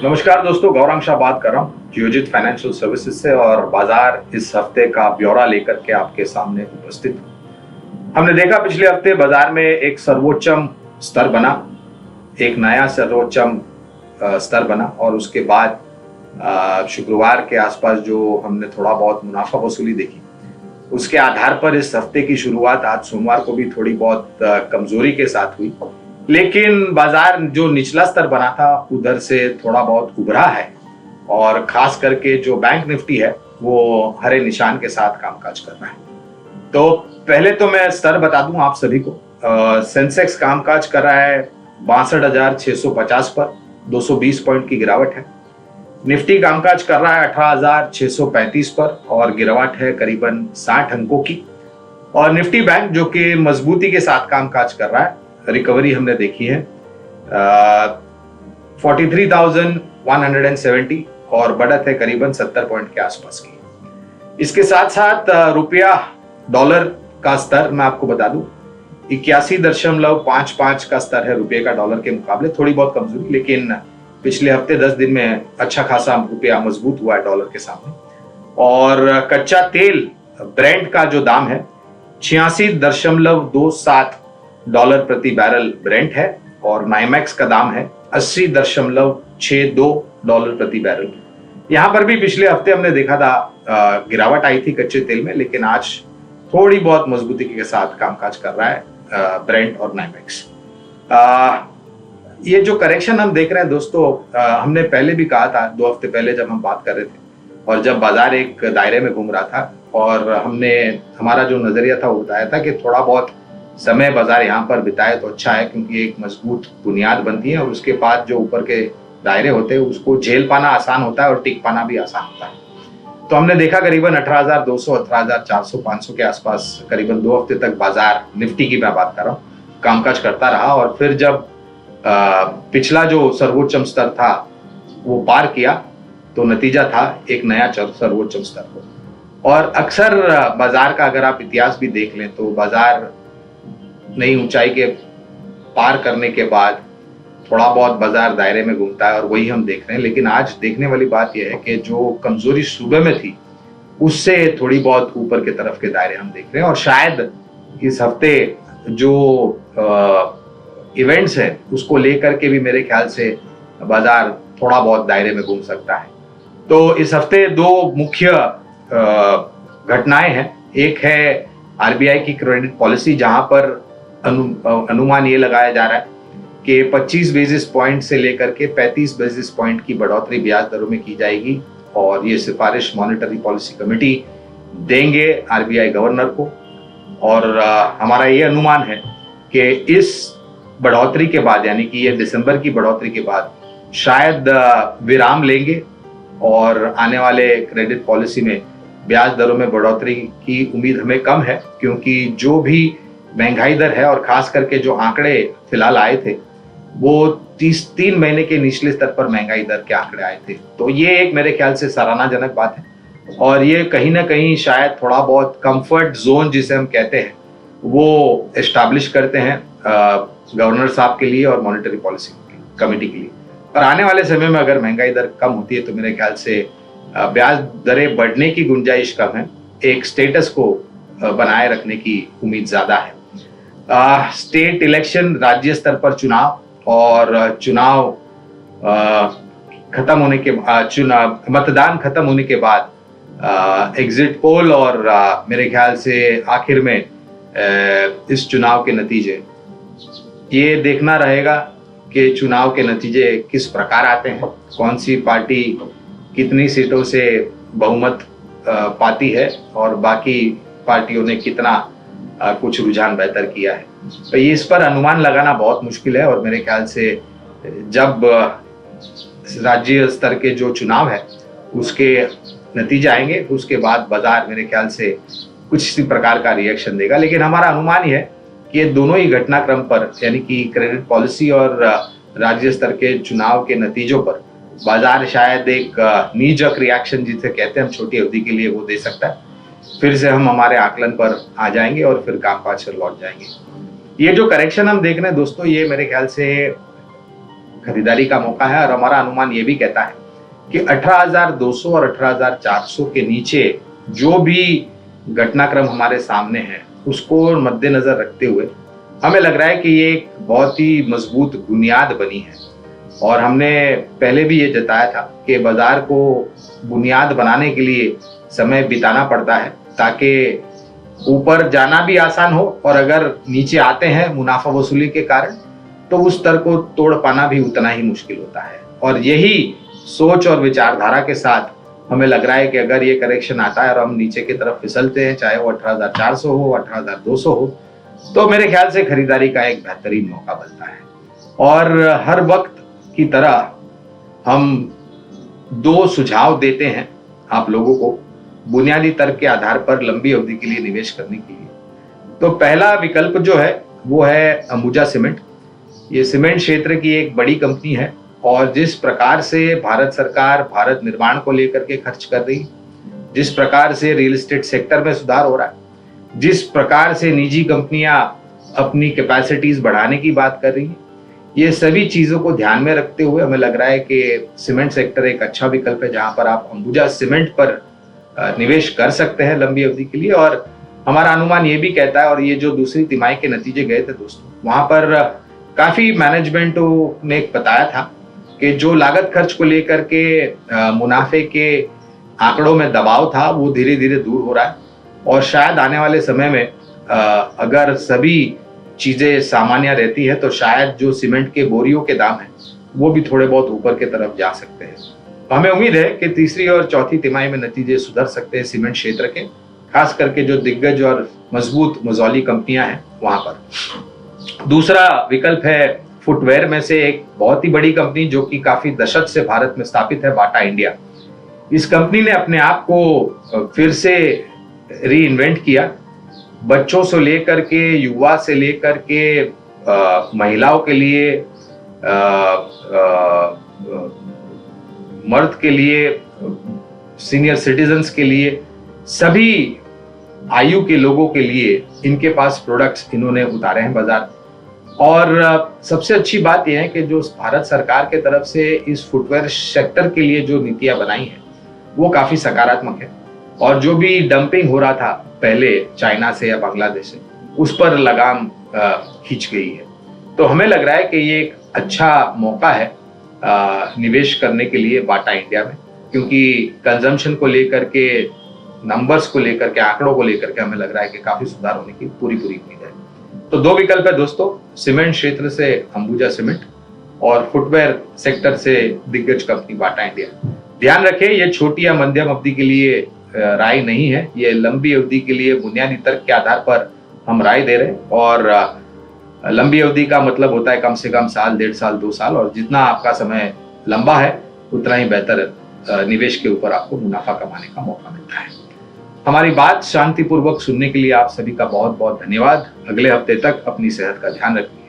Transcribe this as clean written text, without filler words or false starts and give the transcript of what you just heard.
नमस्कार दोस्तों, गौरांग शाह बात कर रहा हूँ जियोजित फाइनेंशियल सर्विसेज से और बाजार इस हफ्ते का ब्यौरा लेकर के आपके सामने उपस्थित हूँ। हमने देखा पिछले हफ्ते बाजार में एक सर्वोच्चम स्तर बना, एक नया सर्वोच्चम स्तर बना और उसके बाद शुक्रवार के आसपास जो हमने थोड़ा बहुत मुनाफा वसूली देखी, उसके आधार पर इस हफ्ते की शुरुआत आज सोमवार को भी थोड़ी बहुत कमजोरी के साथ हुई। लेकिन बाजार जो निचला स्तर बना था उधर से थोड़ा बहुत उभरा है और खास करके जो बैंक निफ्टी है वो हरे निशान के साथ कामकाज कर रहा है। तो पहले तो मैं स्तर बता दूं आप सभी को। सेंसेक्स कामकाज कर रहा है 62,650 पर, 220 पॉइंट की गिरावट है। निफ्टी कामकाज कर रहा है 18,635 पर और गिरावट है करीबन 60 अंकों की। और निफ्टी बैंक जो कि मजबूती के साथ कामकाज कर रहा है, रिकवरी हमने देखी है 43,170 और बढ़त है करीबन 70 पॉइंट के आसपास की। इसके साथ साथ रुपया डॉलर का स्तर मैं आपको बता दूं 81.55 का स्तर है रुपये का डॉलर के मुकाबले। थोड़ी बहुत कमजोरी, लेकिन पिछले हफ्ते 10 दिन में अच्छा खासा रुपया मजबूत हुआ है डॉलर के सामने। और कच्चा तेल ब्रेंट का जो दाम है 86.27 डॉलर प्रति बैरल ब्रेंट है और नाइमैक्स का दाम है 80.62 डॉलर प्रति बैरल। यहां पर भी पिछले हफ्ते हमने देखा था गिरावट आई थी कच्चे तेल में, लेकिन आज थोड़ी बहुत मजबूती के साथ कामकाज कर रहा है ब्रेंट और नाइमैक्स। ये जो करेक्शन हम देख रहे हैं दोस्तों, हमने पहले भी कहा था 2 हफ्ते पहले जब हम बात कर रहे थे और जब बाजार एक दायरे में घूम रहा था और हमने हमारा जो नजरिया था वो बताया था कि थोड़ा बहुत समय बाजार यहाँ पर बिताए तो अच्छा है, क्योंकि एक मजबूत बुनियाद बनती है और उसके बाद जो ऊपर के दायरे होते हैं उसको झेल पाना आसान होता है और टिक पाना भी आसान होता है। तो हमने देखा करीबन 18,200, 18,400, 500 के आसपास करीबन 2 हफ्ते तक बाजार निफ्टी की मैं बात कर रहा हूँ कामकाज करता रहा और फिर जब पिछला जो सर्वोच्चम स्तर था वो पार किया तो नतीजा था एक नया सर्वोच्चम स्तर को। और अक्सर बाजार का अगर आप इतिहास भी देख लें तो बाजार नई ऊंचाई के पार करने के बाद थोड़ा बहुत बाजार दायरे में घूमता है और वही हम देख रहे हैं। लेकिन आज देखने वाली बात यह है कि जो कमजोरी सुबह में थी उससे थोड़ी बहुत ऊपर के तरफ के दायरे हम देख रहे हैं और शायद इस हफ्ते जो इवेंट्स है उसको लेकर के भी मेरे ख्याल से बाजार थोड़ा बहुत दायरे में घूम सकता है। तो इस हफ्ते 2 मुख्य घटनाएं हैं। एक है आरबीआई की क्रेडिट पॉलिसी, जहां पर अनुमान ये लगाया जा रहा है कि 25 बेसिस पॉइंट से लेकर के 35 बेसिस पॉइंट की बढ़ोतरी ब्याज दरों में की जाएगी और ये सिफारिश मॉनेटरी पॉलिसी कमेटी देंगे आरबीआई गवर्नर को। और हमारा ये अनुमान है कि इस बढ़ोतरी के बाद, यानी कि ये दिसंबर की बढ़ोतरी के बाद शायद विराम लेंगे और आने वाले क्रेडिट पॉलिसी में ब्याज दरों में बढ़ोतरी की उम्मीद हमें कम है, क्योंकि जो भी महंगाई दर है और खास करके जो आंकड़े फिलहाल आए थे वो 3 महीने के निचले स्तर पर महंगाई दर के आंकड़े आए थे। तो ये एक मेरे ख्याल से सराहनाजनक बात है और ये कहीं ना कहीं शायद थोड़ा बहुत कंफर्ट जोन जिसे हम कहते हैं वो एस्टैब्लिश करते हैं गवर्नर साहब के लिए और मॉनेटरी पॉलिसी कमेटी के लिए। और आने वाले समय में अगर महंगाई दर कम होती है तो मेरे ख्याल से ब्याज दरें बढ़ने की गुंजाइश कम है, एक स्टेटस को बनाए रखने की उम्मीद ज्यादा है। स्टेट इलेक्शन, राज्य स्तर पर चुनाव और चुनाव खत्म होने के मतदान खत्म होने के बाद एग्जिट पोल और मेरे ख्याल से आखिर में इस चुनाव के नतीजे, ये देखना रहेगा कि चुनाव के नतीजे किस प्रकार आते हैं, कौन सी पार्टी कितनी सीटों से बहुमत पाती है और बाकी पार्टियों ने कितना कुछ रुझान बेहतर किया है। तो ये इस पर अनुमान लगाना बहुत मुश्किल है और मेरे ख्याल से जब राज्य स्तर के जो चुनाव है उसके नतीजे आएंगे उसके बाद बाजार मेरे ख्याल से कुछ इसी प्रकार का रिएक्शन देगा। लेकिन हमारा अनुमान यह है कि ये दोनों ही घटनाक्रम पर, यानी कि क्रेडिट पॉलिसी और राज्य स्तर के चुनाव के नतीजों पर बाजार शायद एक नीजक रिएक्शन जिसे कहते हैं हम छोटी अवधि के लिए वो दे सकता है। फिर से हम हमारे आकलन पर आ जाएंगे और फिर कामकाज पर लौट जाएंगे। ये जो करेक्शन हम देख रहे हैं दोस्तों, ये मेरे ख्याल से खरीदारी का मौका है और हमारा अनुमान ये भी कहता है कि 18,200 और 18,400 के नीचे जो भी घटनाक्रम हमारे सामने है उसको मद्देनजर रखते हुए हमें लग रहा है कि ये एक बहुत ही मजबूत बुनियाद बनी है। और हमने पहले भी ये जताया था कि बाजार को बुनियाद बनाने के लिए समय बिताना पड़ता है ताकि ऊपर जाना भी आसान हो और अगर नीचे आते हैं मुनाफा वसूली के कारण तो उस स्तर को तोड़ पाना भी उतना ही मुश्किल होता है। और यही सोच और विचारधारा के साथ हमें लग रहा है कि अगर ये करेक्शन आता है और हम नीचे की तरफ फिसलते हैं, चाहे वो 18,400 हो, 18,200 हो, तो मेरे ख्याल से खरीदारी का एक बेहतरीन मौका बनता है। और हर वक्त की तरह हम 2 सुझाव देते हैं आप लोगों को बुनियादी तर्क के आधार पर लंबी अवधि के लिए निवेश करने के लिए। तो पहला विकल्प जो है वो है अंबुजा सीमेंट। ये सीमेंट क्षेत्र की एक बड़ी कंपनी है और जिस प्रकार से भारत सरकार भारत निर्माण को लेकर के खर्च कर रही है, जिस प्रकार से रियल एस्टेट सेक्टर में सुधार हो रहा है, जिस प्रकार से निजी कंपनियां अपनी कैपेसिटीज बढ़ाने की बात कर रही है, ये सभी चीजों को ध्यान में रखते हुए हमें लग रहा है कि सीमेंट सेक्टर एक अच्छा विकल्प है जहां पर आप अंबुजा सीमेंट पर निवेश कर सकते हैं लंबी अवधि के लिए। और हमारा अनुमान ये भी कहता है, और ये जो दूसरी तिमाही के नतीजे गए थे दोस्तों, वहां पर काफी मैनेजमेंट ने बताया था कि जो लागत खर्च को लेकर के मुनाफे के आंकड़ों में दबाव था वो धीरे धीरे दूर हो रहा है और शायद आने वाले समय में अगर सभी चीजें सामान्य रहती है तो शायद जो सीमेंट के बोरियों के दाम हैं वो भी थोड़े बहुत ऊपर की तरफ जा सकते हैं। तो हमें उम्मीद है कि तीसरी और चौथी तिमाही में नतीजे सुधर सकते हैं सीमेंट क्षेत्र के, खास करके जो दिग्गज और मजबूत मझौली कंपनियां हैं वहां पर। दूसरा विकल्प है फुटवेयर में से एक बहुत ही बड़ी कंपनी जो कि काफी दशक से भारत में स्थापित है, बाटा इंडिया। इस कंपनी ने अपने आप को फिर से री इन्वेंट किया। बच्चों से लेकर के युवा से लेकर के महिलाओं के लिए, मर्द के लिए, सीनियर सिटीजन्स के लिए, सभी आयु के लोगों के लिए इनके पास प्रोडक्ट्स इन्होंने उतारे हैं बाजार। और सबसे अच्छी बात यह है कि जो भारत सरकार के तरफ से इस फुटवेयर सेक्टर के लिए जो नीतियां बनाई हैं वो काफी सकारात्मक है और जो भी डंपिंग हो रहा था पहले चाइना से या बांग्लादेश से, उस पर लगाम खींच गई है। तो हमें लग रहा है कि ये एक अच्छा मौका है निवेश करने के लिए बाटा इंडिया में, क्योंकि कंजम्पशन को लेकर के, नंबर्स को लेकर के, आंकड़ों को लेकर के हमें लग रहा है कि काफी सुधार होने की पूरी उम्मीद है। तो 2 विकल्प है दोस्तों, सीमेंट क्षेत्र से अंबुजा सीमेंट और फुटवेयर सेक्टर से दिग्गज कंपनी बाटा इंडिया। ध्यान रखें, ये छोटी या मध्यम अवधि के लिए राय नहीं है, ये लंबी अवधि के लिए बुनियादी तर्क के आधार पर हम राय दे रहे हैं। और लंबी अवधि का मतलब होता है कम से कम साल, 1.5 साल, 2 साल, और जितना आपका समय लंबा है उतना ही बेहतर निवेश के ऊपर आपको मुनाफा कमाने का मौका मिलता है। हमारी बात शांतिपूर्वक सुनने के लिए आप सभी का बहुत बहुत धन्यवाद। अगले हफ्ते तक अपनी सेहत का ध्यान रखिए।